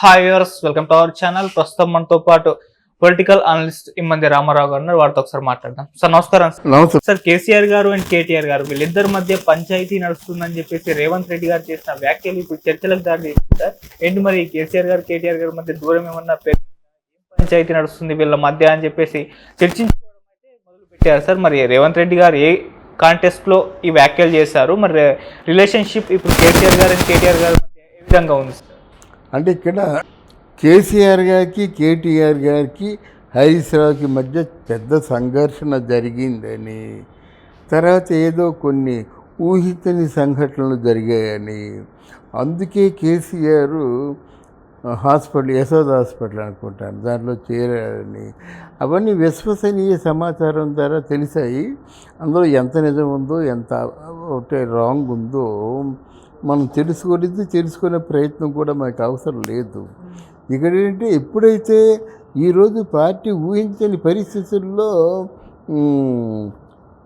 Hi viewers, welcome to our channel. ప్రస్తుతం మనతో పాటు పొలిటికల్ అనలిస్ట్ ఇమ్మంది రామారావు గారు ఉన్నారు. వారితో ఒకసారి మాట్లాడదాం. సార్ నమస్కారం. సార్, కేసీఆర్ గారు అండ్ కేటీఆర్ గారు వీళ్ళిద్దరి మధ్య పంచాయతీ నడుస్తుందని చెప్పేసి రేవంత్ రెడ్డి గారు చేసిన వ్యాఖ్యలు ఇప్పుడు చర్చలకు దారి తీస్తుంది సార్. ఏంటి మరి కేసీఆర్ గారు కేటీఆర్ గారి మధ్య దూరం ఏమన్నా పంచాయతీ నడుస్తుంది వీళ్ళ మధ్య అని చెప్పేసి చర్చించుకోవడం అయితే మొదలు పెట్టారు సార్. మరి రేవంత్ రెడ్డి గారు ఏ కాంటెస్ట్ లో ఈ వ్యాఖ్యలు చేశారు? మరి రిలేషన్షిప్ ఇప్పుడు కేసీఆర్ గారు అండ్ కేటీఆర్ గారి మధ్య ఏ విధంగా ఉంది సార్? అంటే ఇక్కడ కేసీఆర్ గారికి కేటీఆర్ గారికి హరీష్ రావుకి మధ్య పెద్ద సంఘర్షణ జరిగిందని, తర్వాత ఏదో కొన్ని ఊహించని సంఘటనలు జరిగాయని, అందుకే కేసీఆర్ హాస్పిటల్, యశోద హాస్పిటల్ అనుకుంటాను, దాంట్లో చేరాడని, అవన్నీ విశ్వసనీయ సమాచారం ద్వారా తెలిసాయి. అందులో ఎంత నిజం ఉందో ఎంత ఒకటే రాంగ్ ఉందో మనం తెలుసుకునే ప్రయత్నం కూడా మనకు అవసరం లేదు. ఇక్కడ ఏంటంటే ఎప్పుడైతే ఈరోజు పార్టీ ఊహించని పరిస్థితుల్లో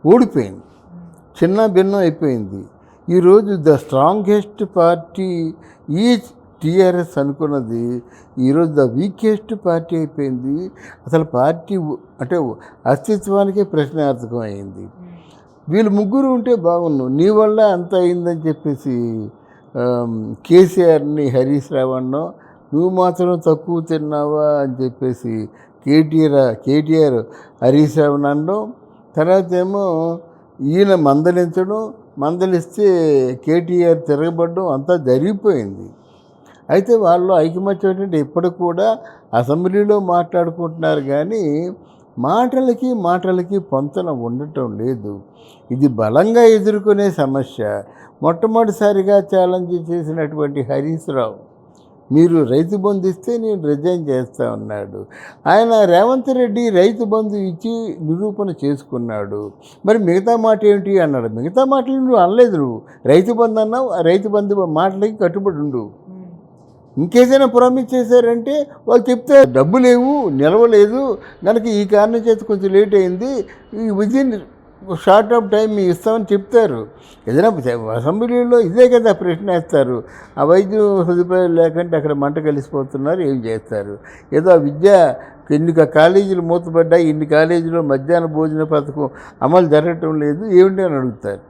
ఓడిపోయింది, చిన్న భిన్నం అయిపోయింది. ఈరోజు ద స్ట్రాంగెస్ట్ పార్టీ ఈ టీఆర్ఎస్ అనుకున్నది ఈరోజు ద వీకెస్ట్ పార్టీ అయిపోయింది. అసలు పార్టీ అంటే అస్తిత్వానికే ప్రశ్నార్థకం అయింది. వీళ్ళు ముగ్గురు ఉంటే బాగున్నావు, నీ వల్ల అంత అయిందని చెప్పేసి కేసీఆర్ని హరీష్ రావు అన్నావు, నువ్వు మాత్రం తక్కువ తిన్నావా అని చెప్పేసి కేటీఆర్ హరీష్ రావుని అనడం, తర్వాత ఏమో ఈయన మందలిస్తే కేటీఆర్ తిరగబడడం అంతా జరిగిపోయింది. అయితే వాళ్ళు ఐకమత్యం ఏంటంటే ఇప్పటికి కూడా అసెంబ్లీలో మాట్లాడుకుంటున్నారు కానీ మాటలకి పొంతన ఉండటం లేదు. ఇది బలంగా ఎదుర్కొనే సమస్య. మొట్టమొదటిసారిగా ఛాలెంజ్ చేసినటువంటి హరీష్ రావు, మీరు రైతు బంధు ఇస్తే నేను రిజైన్ చేస్తా ఉన్నాడు. ఆయన రేవంత్ రెడ్డి రైతు బంధు ఇచ్చి నిరూపణ చేసుకున్నాడు. మరి మిగతా మాట ఏమిటి అన్నాడు. మిగతా మాటలు నువ్వు అనలేదు, నువ్వు రైతు బంధు అన్నావు, ఆ రైతు బంధు మాటలకి కట్టుబడి ఉండు. ఇంకేదైనా ప్రామిస్ చేశారంటే వాళ్ళు చెప్తే డబ్బు లేవు, నిలవలేదు కనుక ఈ కారణం చేత కొంచెం లేట్ అయింది, విదిన్ షార్ట్ ఆఫ్ టైం మీకు ఇస్తామని చెప్తారు. ఏదైనా అసెంబ్లీలో ఇదే కదా ప్రశ్న వేస్తారు. ఆ వైద్యం సదుపాయాలు లేకుంటే అక్కడ మంట కలిసిపోతున్నారు, ఏం చేస్తారు? ఏదో ఆ ఇన్ని కాలేజీలు మూతపడ్డాయి, ఇన్ని కాలేజీలో మధ్యాహ్న భోజన పథకం అమలు జరగటం లేదు, ఏమిటి అని అడుగుతారు.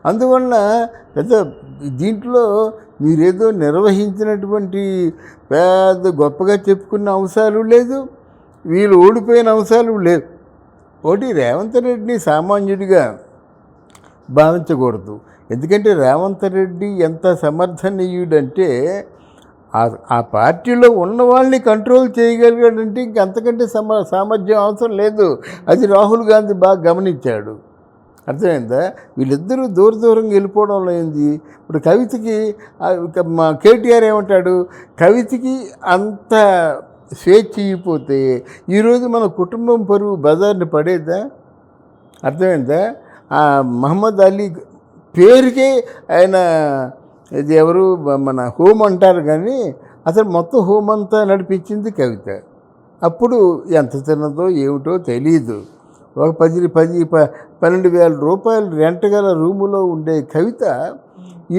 అందువల్ల పెద్ద దీంట్లో మీరేదో నిర్వహించినటువంటి పెద్ద గొప్పగా చెప్పుకున్న అంశాలు లేదు, వీళ్ళు ఓడిపోయిన అంశాలు లేవు. ఒకటి, రేవంత్ రెడ్డిని సామాన్యుడిగా భావించకూడదు. ఎందుకంటే రేవంత్ రెడ్డి ఎంత సమర్థనీయుడంటే ఆ పార్టీలో ఉన్న వాళ్ళని కంట్రోల్ చేయగలిగాడంటే ఇంకంతకంటే సామర్థ్యం అవసరం లేదు. అది రాహుల్ గాంధీ బాగా గమనించాడు. అర్థమైందా? వీళ్ళిద్దరూ దూరంగా వెళ్ళిపోవడంలో ఏంది. ఇప్పుడు కవితకి మా కేటీఆర్ ఏమంటాడు, కవితకి అంత స్వేచ్ఛ ఇవ్వకపోతే ఈరోజు మన కుటుంబం పరువు బజార్ని పడేద్దా? అర్థమైందా? మహమ్మద్ అలీ పేరుకే ఆయన ఇది ఎవరు మన హోమ్ అంటారు కానీ అసలు మొత్తం హోమ్ అంతా నడిపించింది కవిత. అప్పుడు ఎంత తిన్నదో ఏమిటో తెలీదు. ఒక 12,000 రూపాయలు రెంట్ గల రూములో ఉండే కవిత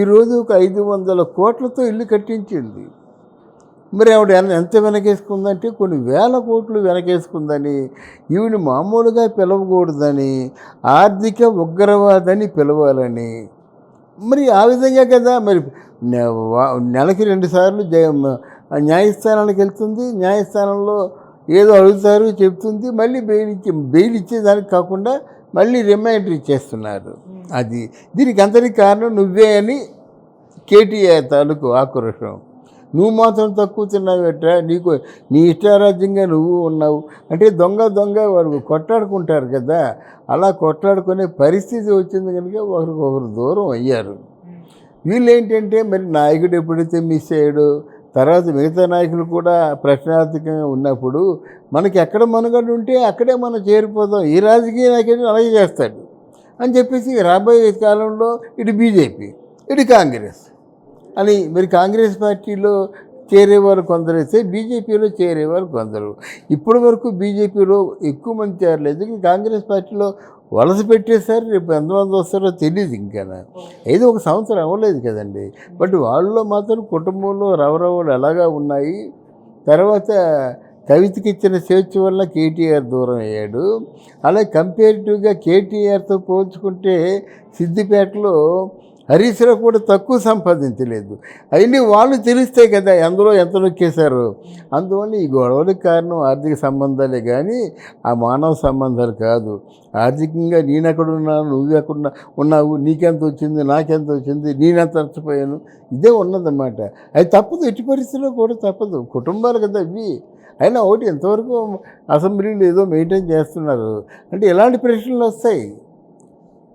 ఈరోజు ఒక 500 కోట్లతో ఇల్లు కట్టించింది. మరి ఆవిడ ఎంత వెనకేసుకుందంటే కొన్ని వేల కోట్లు వెనకేసుకుందని, ఈవిని మామూలుగా పిలవకూడదని, ఆర్థిక ఉగ్రవాదని పిలవాలని. మరి ఆ విధంగా కదా మరి నెలకి 2 సార్లు న్యాయస్థానానికి వెళ్తుంది, న్యాయస్థానంలో ఏదో అడుగుతారు చెప్తుంది, మళ్ళీ బెయిల్ ఇచ్చేదానికి కాకుండా మళ్ళీ రిమైండర్ ఇచ్చేస్తున్నారు. అది దీనికి అందరికి కారణం నువ్వే అని కేటీఆర్ తాలూకు ఆక్రోషం. నువ్వు మాత్రం తక్కువ తిన్నావేట, నీ ఇష్టారాజ్యంగా నువ్వు ఉన్నావు అంటే దొంగ వారు కొట్లాడుకుంటారు కదా, అలా కొట్లాడుకునే పరిస్థితి వచ్చింది కనుక ఒకరికొకరు దూరం అయ్యారు. వీళ్ళు ఏంటంటే మరి నాయకుడు ఎప్పుడైతే మిస్ అయ్యాడో తర్వాత మిగతా నాయకులు కూడా ప్రశ్నార్థకంగా ఉన్నప్పుడు మనకి ఎక్కడ మనుగడ ఉంటే అక్కడే మనం చేరిపోతాం, ఈ రాజకీయ నాయకుడు అలాగే చేస్తాడు అని చెప్పేసి రాబోయే కాలంలో ఇటు బీజేపీ ఇటు కాంగ్రెస్ అని మరి కాంగ్రెస్ పార్టీలో చేరేవారు కొందరు అయితే బీజేపీలో చేరేవారు కొందరు. ఇప్పటి వరకు బీజేపీలో ఎక్కువ మంది చేరలేదు. కాంగ్రెస్ పార్టీలో వలస పెట్టేశారు. రేపు ఎంతమంది వస్తారో తెలియదు. ఇంకా ఏదో ఒక సంవత్సరం అవ్వలేదు కదండి. బట్ వాళ్ళలో మాత్రం కుటుంబంలో రవరవలు ఎలాగా ఉన్నాయి. తర్వాత కవితకి ఇచ్చిన స్వేచ్ఛ వల్ల కేటీఆర్ దూరం అయ్యాడు. అలాగే కంపేరిటివ్గా కేటీఆర్తో పోల్చుకుంటే సిద్దిపేటలో హరీష్ రావు కూడా తక్కువ సంపాదించలేదు. అవన్నీ వాళ్ళు తెలిస్తే కదా అందులో ఎంత నొక్కేశారు. అందువల్ల ఈ గొడవలకు కారణం ఆర్థిక సంబంధాలే కానీ ఆ మానవ సంబంధాలు కాదు. ఆర్థికంగా నేనెక్కడున్నాను, నువ్వెక్కడ ఉన్నావు, నీకెంత వచ్చింది, నాకెంత వచ్చింది, నేనెంత నష్టపోయాను, ఇదే ఉన్నదన్నమాట. అది తప్పదు, ఎట్టి పరిస్థితుల్లో కూడా తప్పదు. కుటుంబాలు కదా ఇవి. అయినా ఒకటి ఎంతవరకు అసెంబ్లీలో ఏదో మెయింటైన్ చేస్తున్నారు అంటే ఎలాంటి ప్రశ్నలు వస్తాయి.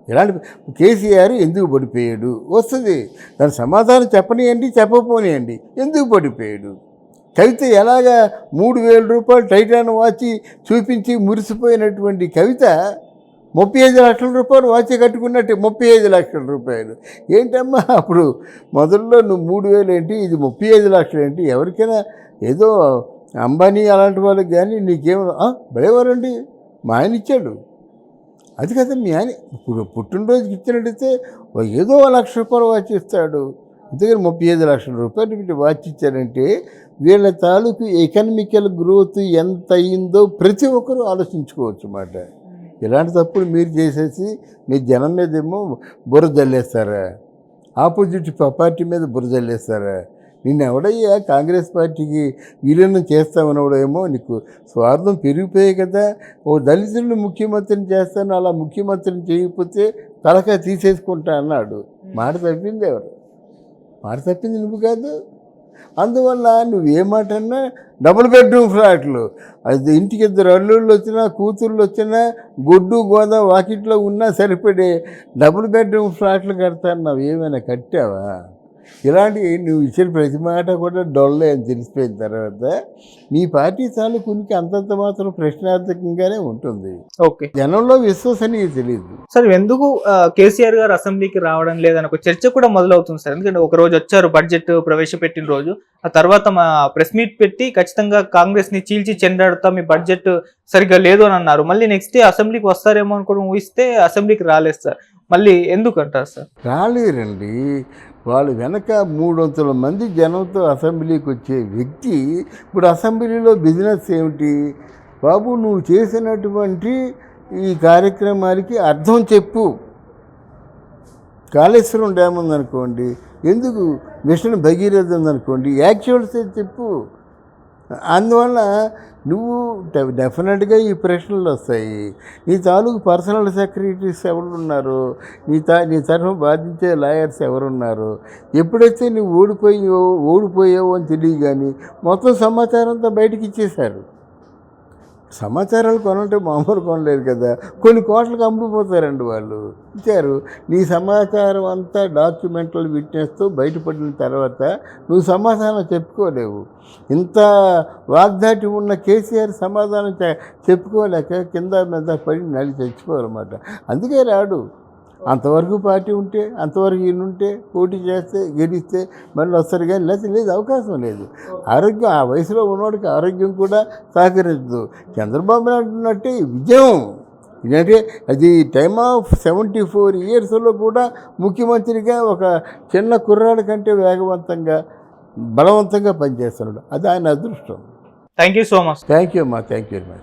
ఇలాంటి కేసీఆర్ ఎందుకు పడిపోయాడు వస్తుంది. దాని సమాధానం చెప్పనియండి, చెప్పకపోనియండి. ఎందుకు పడిపోయాడు? కవిత ఎలాగా 3,000 రూపాయలు టైటాన్ వాచి చూపించి మురిసిపోయినటువంటి కవిత 35 లక్షల రూపాయలు వాచి కట్టుకున్నట్టు 35 లక్షల రూపాయలు ఏంటమ్మా? అప్పుడు మొదల్లో నువ్వు 3,000 ఏంటి, ఇది 35 లక్షలు ఏంటి? ఎవరికైనా ఏదో అంబానీ అలాంటి వాళ్ళకి కానీ నీకేమో భయవరండి మా ఆయన ఇచ్చాడు. అది కదా మీ ఆయన ఇప్పుడు పుట్టినరోజుకి ఇచ్చినట్టయితే ఏదో 1 లక్ష రూపాయలు వాచ్ ఇస్తాడు. అందుకని 35 లక్షల రూపాయలు వాచ్ ఇచ్చారంటే వీళ్ళ తాలూకు ఎకనామికల్ గ్రోత్ ఎంత అయిందో ప్రతి ఒక్కరూ ఆలోచించుకోవచ్చు అన్నమాట. ఇలాంటి తప్పులు మీరు చేసేసి మీ జనం మీదేమో బురద జల్లేస్తారా, ఆపోజిట్ పార్టీ మీద బురద జల్లేస్తారా? నిన్ను ఎవడయ్యా కాంగ్రెస్ పార్టీకి విలీనం చేస్తామనవడేమో నీకు స్వార్థం పెరిగిపోయాయి కదా. ఓ దళితులను ముఖ్యమంత్రిని చేస్తాను, అలా ముఖ్యమంత్రిని చేయకపోతే తలకాయ తీసేసుకుంటా అన్నాడు. మాట తప్పింది ఎవరు? మాట తప్పింది నువ్వు కాదు. అందువల్ల నువ్వు మాట అన్నా డబుల్ బెడ్రూమ్ ఫ్లాట్లు, అది ఇంటికి 2 అల్లుళ్ళు వచ్చినా కూతుర్లు వచ్చినా గొడ్డు గోద వాకిట్లో ఉన్నా సరిపడే డబుల్ బెడ్రూమ్ ఫ్లాట్లు కడతాను. నువ్వు ఏమైనా కట్టావా? ఇలాంటివి నువ్వు ఇచ్చిన ప్రతి మాట కూడా డొల్లే అని తెలిసిపోయిన తర్వాత మీ పార్టీ తాలూకునికి అంతంత మాత్రం ప్రశ్నార్థకంగానే ఉంటుంది. ఓకే, జనంలో విశ్వసనీయత తెలియదు. సార్ ఎందుకు కేసీఆర్ గారు అసెంబ్లీకి రావడం లేదని ఒక చర్చ కూడా మొదలవుతుంది సార్. ఎందుకంటే ఒక రోజు వచ్చారు బడ్జెట్ ప్రవేశపెట్టిన రోజు, ఆ తర్వాత మా ప్రెస్ మీట్ పెట్టి ఖచ్చితంగా కాంగ్రెస్ ని చీల్చి చెండాడుతా, మీ బడ్జెట్ సరిగ్గా లేదు అని అన్నారు. మళ్ళీ నెక్స్ట్ డే అసెంబ్లీకి వస్తారేమో అనుకోవడం ఊహిస్తే అసెంబ్లీకి రాలేదు సార్. మళ్ళీ ఎందుకు అంటారు సార్? రాలేరండి. వాళ్ళు వెనక 300 మంది జనంతో అసెంబ్లీకి వచ్చే వ్యక్తి ఇప్పుడు అసెంబ్లీలో బిజినెస్ ఏమిటి? బాబు నువ్వు చేసినటువంటి ఈ కార్యక్రమానికి అర్థం చెప్పు. కాళేశ్వరం డ్యామ్ ఉందనుకోండి, ఎందుకు మిషన్ భగీరథ ఉందనుకోండి, యాక్చువల్స్ చెప్పు. అందువల్ల నువ్వు డెఫినెట్గా ఈ ప్రశ్నలు వస్తాయి. నీ తాలూకు పర్సనల్ సెక్రటరీస్ ఎవరున్నారు, నీ తరఫున బాధించే లాయర్స్ ఎవరున్నారు? ఎప్పుడైతే నువ్వు ఓడిపోయావో అని తెలియదు కానీ మొత్తం సమాచారం అంతా బయటకు ఇచ్చేశారు. సమాచారాలు కొనంటే మామూలు కొనలేదు కదా, కొన్ని కోట్లకు అమ్ముడుపోతారండి వాళ్ళు. ఇచ్చారు. నీ సమాచారం అంతా డాక్యుమెంటల్ విట్నెస్తో బయటపడిన తర్వాత నువ్వు సమాధానం చెప్పుకోలేవు. ఇంత వాగ్దాటి ఉన్న కేసీఆర్ సమాధానం చెప్పుకోలేక కింద మీద పడి నలి చచ్చిపోవాలన్నమాట. అందుకే రాడు. అంతవరకు పార్టీ ఉంటే, అంతవరకు ఈయనుంటే, పోటీ చేస్తే గెలిస్తే మళ్ళీ వస్తారు కానీ లేదు, అవకాశం లేదు. ఆరోగ్యం ఆ వయసులో ఉన్నవాడికి ఆరోగ్యం కూడా సహకరించదు. చంద్రబాబు నాయుడు ఉన్నట్టే విజయం ఎందుకంటే అది టైమ్ ఆఫ్ 74 ఇయర్స్లో కూడా ముఖ్యమంత్రిగా ఒక చిన్న కుర్రాడి కంటే వేగవంతంగా బలవంతంగా పనిచేస్తున్నాడు. అది ఆయన అదృష్టం. Thank you so much. Thank you అమ్మా, థ్యాంక్ యూ వెరీ మచ్.